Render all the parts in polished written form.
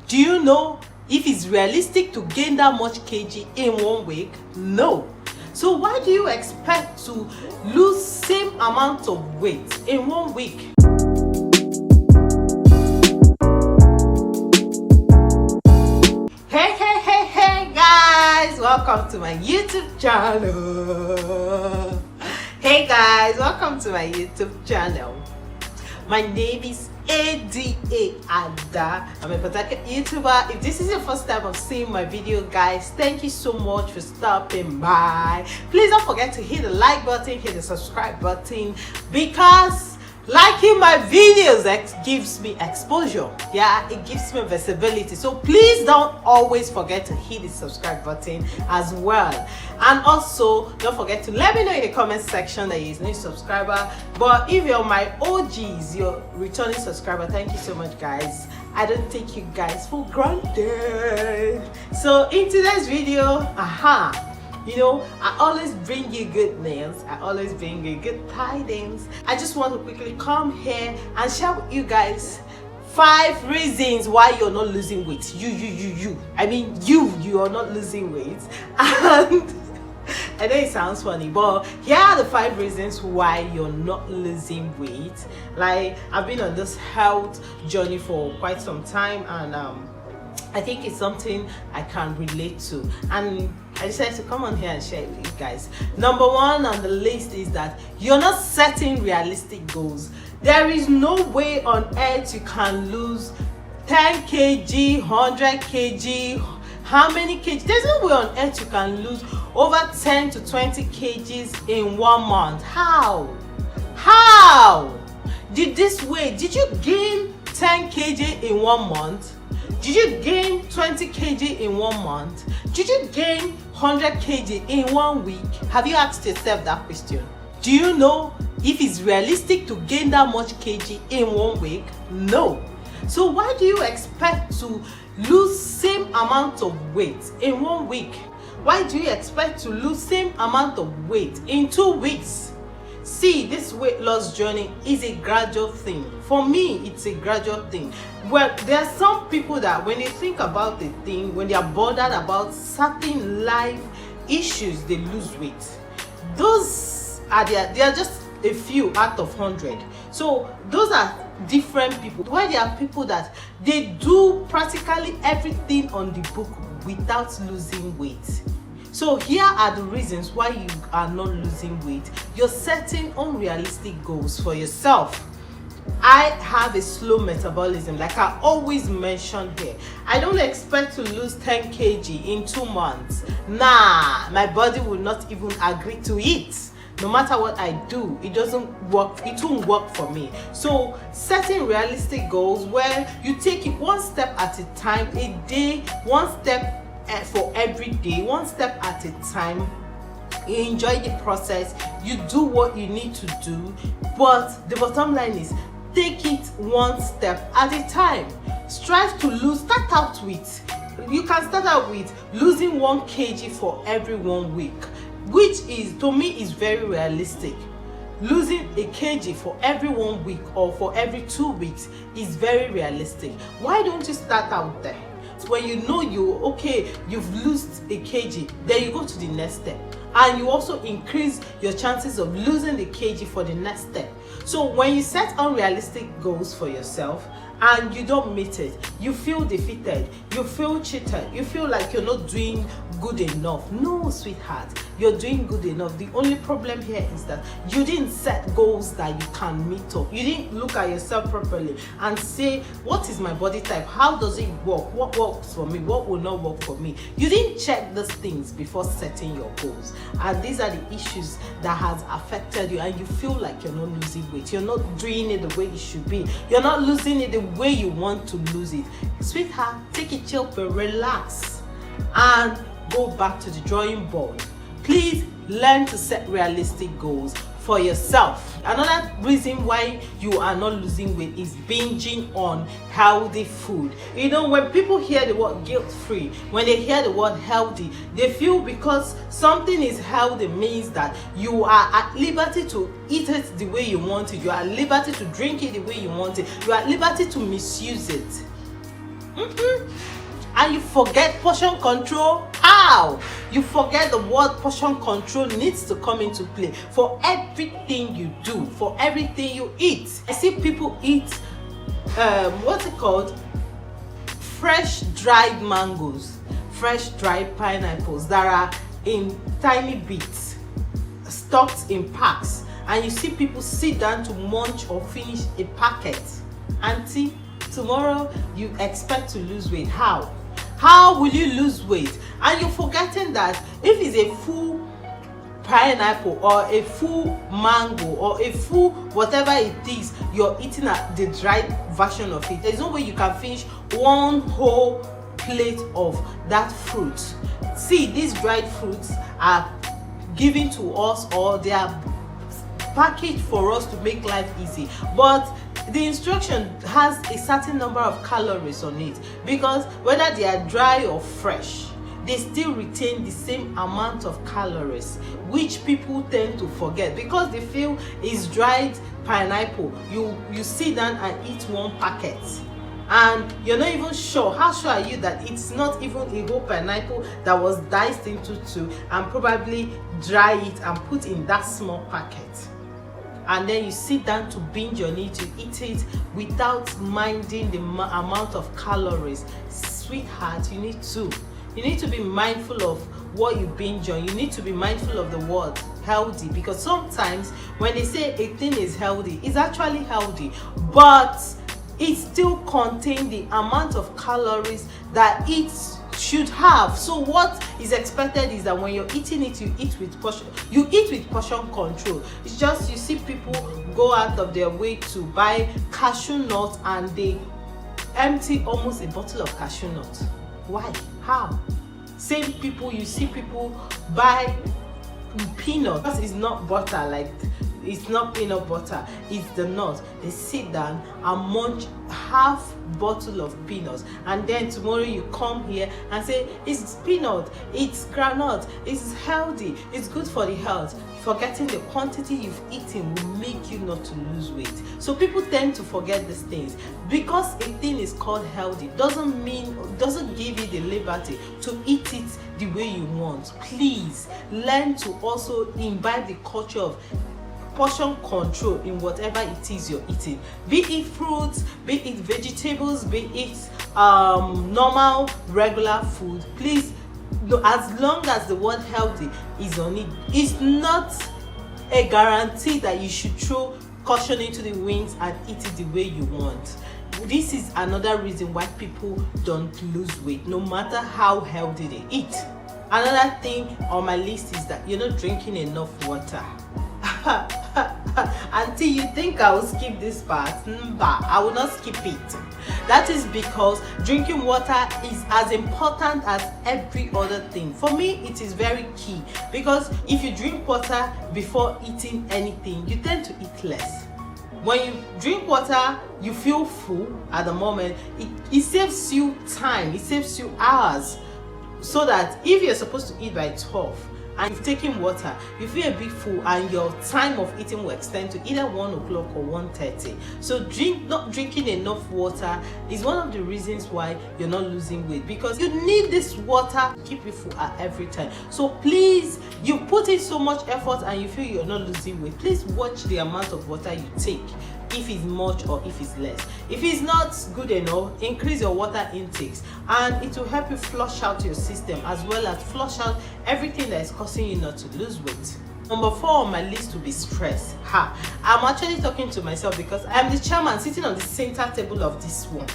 Do you know if it's realistic to gain that much kg in 1 week? No. So why do you expect to lose same amount of weight in 1 week? Hey guys, welcome to my YouTube channel. Hey guys, welcome to my YouTube channel. My name is Ada. I'm a particular YouTuber. If this is your first time of seeing my video, guys, thank you so much for stopping by. Please don't forget to hit the like button, hit the subscribe button, because liking my videos gives me exposure. Yeah, it gives me visibility. So please don't always forget to hit the subscribe button as well. And also don't forget to let me know in the comment section that you're a new subscriber. But if you're my OGs, you're returning subscriber, thank you so much, guys. I don't take you guys for granted. So in today's video, you know, I always bring you good news. I always bring you good tidings. I just want to quickly come here and share with you guys 5 reasons why you're not losing weight. You are not losing weight. And I know it sounds funny, but here are the 5 reasons why you're not losing weight. Like, I've been on this health journey for quite some time, and I think it's something I can relate to, and I decided to come on here and share it with you guys. Number 1 on the list is that you're not setting realistic goals. There is no way on earth you can lose 10 kg, 100 kg, how many kg? There's no way on earth you can lose over 10 to 20 kgs in 1 month. How? Did you gain 10 kg in 1 month? Did you gain 20 kg in 1 month? Did you gain 100 kg in 1 week? Have you asked yourself that question? Do you know if it's realistic to gain that much kg in 1 week? No. So why do you expect to lose same amount of weight in 1 week? Why do you expect to lose same amount of weight in 2 weeks? See, this weight loss journey is a gradual thing. For me, it's a gradual thing. Well, there are some people that when they think about the thing, when they are bothered about certain life issues, they lose weight. Those are they are just a few out of 100. So those are different people. Why there are people that they do practically everything on the book without losing weight. So here are the reasons why you are not losing weight. You're setting unrealistic goals for yourself. I have a slow metabolism, like I always mention here. I don't expect to lose 10 kg in 2 months. Nah, my body will not even agree to it. No matter what I do, it doesn't work. It won't work for me. So setting realistic goals where you take it 1 step at a time, a day, 1 step for every day, 1 step at a time. You enjoy the process, you do what you need to do, but the bottom line is take it 1 step at a time. Strive to lose. You can start out with losing 1 kg for every 1 week, which is, to me, is very realistic. Losing a kg for every 1 week or for every 2 weeks is very realistic. Why don't you start out there? When you know you've lost a kg, then you go to the next step, and you also increase your chances of losing the kg for the next step. So when you set unrealistic goals for yourself and you don't meet it, you feel defeated, you feel cheated, you feel like you're not doing good enough. No, sweetheart, you're doing good enough. The only problem here is that you didn't set goals that you can meet up. You didn't look at yourself properly and say, what is my body type? How does it work? What works for me? What will not work for me? You didn't check these things before setting your goals. And these are the issues that has affected you, and you feel like you're not losing weight. You're not doing it the way it should be. You're not losing it the way you want to lose it. Sweetheart, take a chill pill, relax, and go back to the drawing board. Please learn to set realistic goals for yourself. Another reason why you are not losing weight is binging on healthy food. You know, when people hear the word guilt-free, when they hear the word healthy, they feel because something is healthy means that you are at liberty to eat it the way you want it. You are at liberty to drink it the way you want it. You are at liberty to misuse it. And you forget portion control. How? You forget the word portion control needs to come into play for everything you do, for everything you eat. I see people eat what's it called? Fresh dried mangoes, fresh dried pineapples that are in tiny bits, stocked in packs, and you see people sit down to munch or finish a packet. Auntie, tomorrow you expect to lose weight. How will you lose weight? And you're forgetting that if it's a full pineapple or a full mango or a full whatever it is you're eating, at the dried version of it, there's no way you can finish one whole plate of that fruit. See, these dried fruits are given to us, or they are packaged for us to make life easy, but the instruction has a certain number of calories on it, because whether they are dry or fresh, they still retain the same amount of calories, which people tend to forget because they feel it's dried pineapple. You sit down and eat one packet, and you're not even sure. How sure are you that it's not even a whole pineapple that was diced into two and probably dry it and put in that small packet? And then you sit down to binge on it, to eat it without minding the amount of calories. Sweetheart, you need to be mindful of what you binge on. You need to be mindful of the word healthy, because sometimes when they say a thing is healthy, it's actually healthy, but it still contains the amount of calories that it should have. So what is expected is that when you're eating it, you eat with portion control. It's just, you see people go out of their way to buy cashew nuts and they empty almost a bottle of cashew nuts. Why? How? Same people, you see people buy peanuts. It's not butter, like it's not peanut butter, it's the nut. They sit down and munch half bottle of peanuts, and then tomorrow you come here and say it's peanut, it's groundnut, it's healthy, it's good for the health, forgetting the quantity you've eaten will make you not to lose weight. So people tend to forget these things. Because a thing is called healthy doesn't give you the liberty to eat it the way you want. Please learn to also imbibe the culture of portion control in whatever it is you're eating, be it fruits, be it vegetables, be it normal regular food. Please, as long as the word healthy is on it, it's not a guarantee that you should throw caution into the winds and eat it the way you want. This is another reason why people don't lose weight, no matter how healthy they eat. Another thing on my list is that you're not drinking enough water. Until you think I will skip this part, I will not skip it. That is because drinking water is as important as every other thing. For me, it is very key, because if you drink water before eating anything, you tend to eat less. When you drink water, you feel full at the moment. It saves you time, it saves you hours, so that if you're supposed to eat by 12 and you've taken water, you feel a bit full and your time of eating will extend to either 1 o'clock or 1:30. So not drinking enough water is one of the reasons why you're not losing weight, because you need this water to keep you full at every time. So please, you put in so much effort and you feel you're not losing weight, please watch the amount of water you take, if it's much or if it's less. If it's not good enough, increase your water intakes, and it will help you flush out your system, as well as flush out everything that is causing you not to lose weight. Number 4 on my list will be stress. I'm actually talking to myself because I'm the chairman sitting on the center table of this one.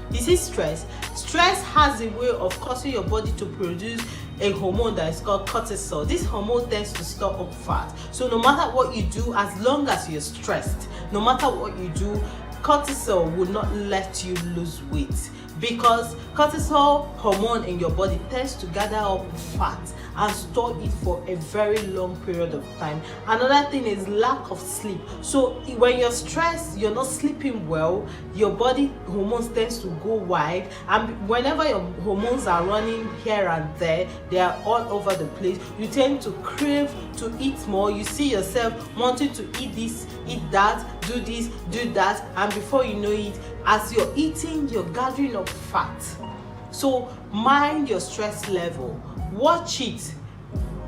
You see, stress has a way of causing your body to produce a hormone that is called cortisol. This hormone tends to store up fat. So no matter what you do, as long as you're stressed, no matter what you do, cortisol will not let you lose weight, because cortisol hormone in your body tends to gather up fat and store it for a very long period of time. Another thing is lack of sleep. So when you're stressed, you're not sleeping well, your body hormones tends to go wide, and whenever your hormones are running here and there, they are all over the place, you tend to crave to eat more. You see yourself wanting to eat this, eat that, do this, do that, and before you know it, as you're eating, you're gathering up fat. So mind your stress level, watch it.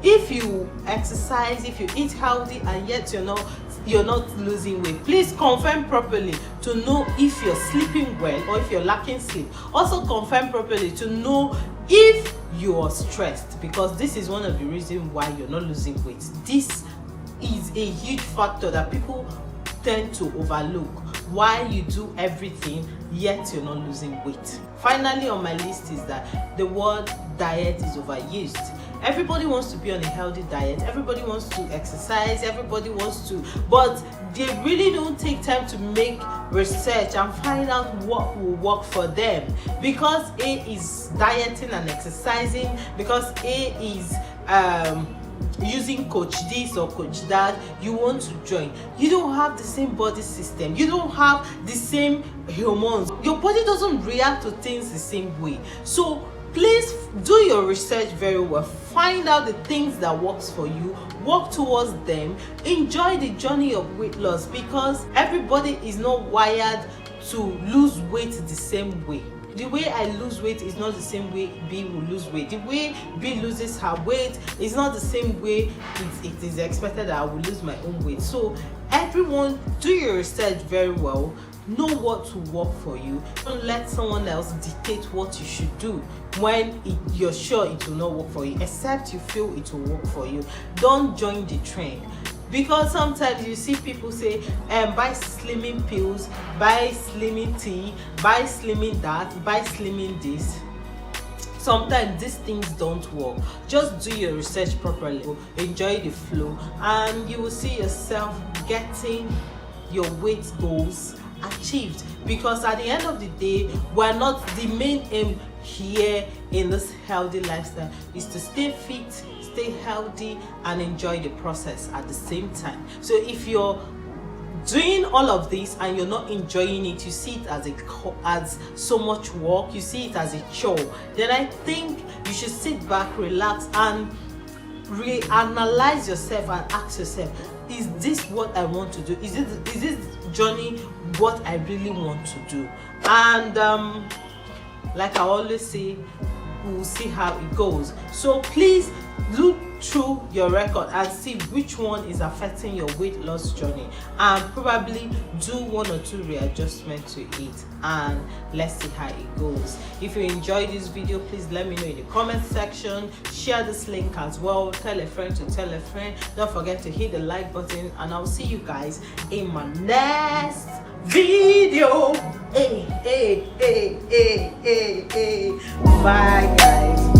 If you exercise, if you eat healthy and yet you're not losing weight, please confirm properly to know if you're sleeping well or if you're lacking sleep. Also confirm properly to know if you're stressed, because this is one of the reasons why you're not losing weight. This is a huge factor that people tend to overlook. Why you do everything yet you're not losing weight. Finally on my list is that the word diet is overused. Everybody wants to be on a healthy diet, everybody wants to exercise, everybody wants to, but they really don't take time to make research and find out what will work for them. Because A is dieting and exercising, because A is using coach this or coach that, you want to join. You don't have the same body system, you don't have the same hormones, your body doesn't react to things the same way. So please do your research very well, find out the things that works for you, work towards them, enjoy the journey of weight loss, because everybody is not wired to lose weight the same way. The way I lose weight is not the same way B will lose weight. The way B loses her weight is not the same way it is expected that I will lose my own weight. So everyone, do your research very well. Know what to work for you. Don't let someone else dictate what you should do when you're sure it will not work for you, except you feel it will work for you. Don't join the trend. Because sometimes you see people say, buy slimming pills, buy slimming tea, buy slimming that, buy slimming this. Sometimes these things don't work. Just do your research properly, enjoy the flow, and you will see yourself getting your weight goals achieved. Because at the end of the day, we're not, the main aim here in this healthy lifestyle is to stay fit, stay healthy, and enjoy the process at the same time. So if you're doing all of this and you're not enjoying it, you see it as so much work, you see it as a chore, then I think you should sit back, relax, and reanalyze yourself and ask yourself, is this what I want to do? Is this journey what I really want to do? And like I always say, we'll see how it goes. So please look through your record and see which one is affecting your weight loss journey, and probably do one or two readjustments to it, and let's see how it goes. If you enjoyed this video, please let me know in the comment section. Share this link as well, tell a friend to tell a friend. Don't forget to hit the like button, and I'll see you guys in my next video. Bye guys.